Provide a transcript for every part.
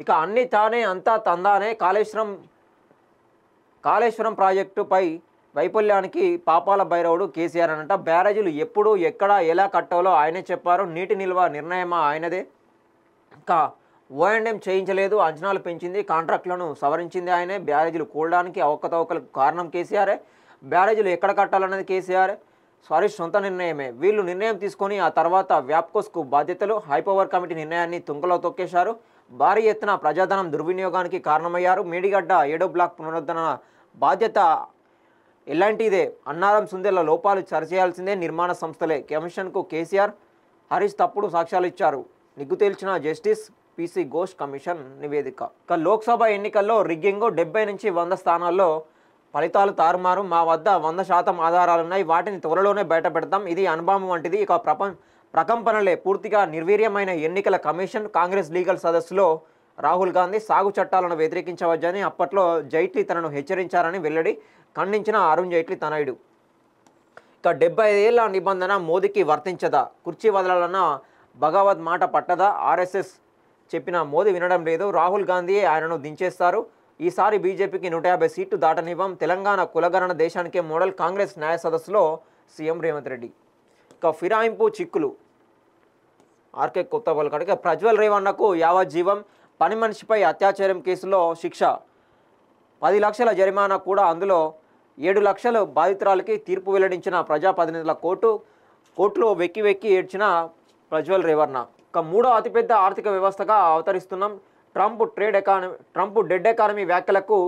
ఇక అన్ని తానే అంతా తందానే కాళేశ్వరం ప్రాజెక్టుపై వైఫల్యానికి పాపాల భైరవుడు కేసీఆర్ అనంట. బ్యారేజీలు ఎప్పుడు ఎక్కడ ఎలా కట్టాలో ఆయనే చెప్పారు. నీటి నిల్వ నిర్ణయమా ఆయనదే. ఇంకా ఓఎండ్ఎం చేయించలేదు, అంచనాలు పెంచింది, కాంట్రాక్టులను సవరించింది ఆయనే. బ్యారేజీలు కూలడానికి అవకతవకలకు కారణం కేసీఆరే. బ్యారేజీలు ఎక్కడ కట్టాలన్నది కేసీఆర్ సొంత నిర్ణయమే. వీళ్ళు నిర్ణయం తీసుకొని ఆ తర్వాత వ్యాప్కోస్కు బాధ్యతలు. హైపవర్ కమిటీ నిర్ణయాన్ని తుంగలో తొక్కేశారు. భారీ ఎత్తున ప్రజాధనం దుర్వినియోగానికి కారణమయ్యారు. మేడిగడ్డ 7వ బ్లాక్ పునరుద్ధరణ బాధ్యత ఎలాంటిదే. అన్నారం సుందెల లోపాలు సరిచేయాల్సిందే నిర్మాణ సంస్థలే. కమిషన్కు కేసీఆర్, హరీష్ తప్పుడు సాక్ష్యాలు ఇచ్చారు. నిగ్గు తేల్చిన జస్టిస్ పీసీ ఘోష్ కమిషన్ నివేదిక. ఇక లోక్సభ ఎన్నికల్లో రిగ్గింగు 70 నుంచి 100 స్థానాల్లో ఫలితాలు తారుమారు. మా వద్ద 100% ఆధారాలున్నాయి. వాటిని త్వరలోనే బయట పెడతాం. ఇది అనుభవం వంటిది. ఇక ప్రకంపనలే. పూర్తిగా నిర్వీర్యమైన ఎన్నికల కమిషన్. కాంగ్రెస్ లీగల్ సదస్సులో రాహుల్ గాంధీ సాగు చట్టాలను వ్యతిరేకించవచ్చని అప్పట్లో జైట్లీ తనను హెచ్చరించారని వెల్లడి. ఖండించిన అరుణ్ జైట్లీ తనయుడు. ఇక 75 ఏళ్ల నిబంధన మోదీకి వర్తించదా? కుర్చీ వదలాలన్న భగవద్ మాట పట్టదా? ఆర్ఎస్ఎస్ చెప్పిన మోదీ వినడం లేదు. రాహుల్ గాంధీయే ఆయనను దించేస్తారు. ఈసారి బీజేపీకి 150 సీట్లు దాటనివ్వం. తెలంగాణ కులగణన దేశానికే మోడల్. కాంగ్రెస్ న్యాయ సదస్సులో సీఎం రేవంత్ రెడ్డి. ఇక ఫిరాయింపు చిక్కులు. ఆర్కే కొత్తగోల్ కనుక ప్రజ్వల్ రేవన్నకు యావజ్జీవం. పని మనిషిపై అత్యాచారం కేసులో శిక్ష 10 లక్షల జరిమానా కూడా. అందులో 7 లక్షలు బాధితురాలకి తీర్పు వెల్లడించిన ప్రజాప్రతినిధుల కోర్టులో వెక్కి వెక్కి ఏడ్చిన ప్రజ్వల్ రేవన్న. ఇక 3వ అతిపెద్ద ఆర్థిక వ్యవస్థగా అవతరిస్తున్నాం. ట్రంప్ డెడ్ ఎకానమీ వ్యాఖ్యలకు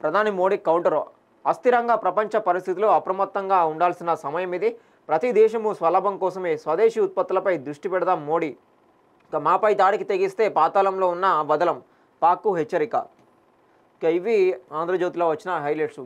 ప్రధాని మోడీ కౌంటర్. అస్థిరంగా ప్రపంచ పరిస్థితులు, అప్రమత్తంగా ఉండాల్సిన సమయం ఇది. ప్రతి దేశము స్వలాభం కోసమే స్వదేశీ ఉత్పత్తులపై దృష్టి పెడదాం మోడీ. ఇక మాపై దాడికి తెగిస్తే పాతాళంలో ఉన్న వదలం, పాక్కు హెచ్చరిక. ఇక ఇవి ఆంధ్రజ్యోతిలో వచ్చిన హైలైట్స్.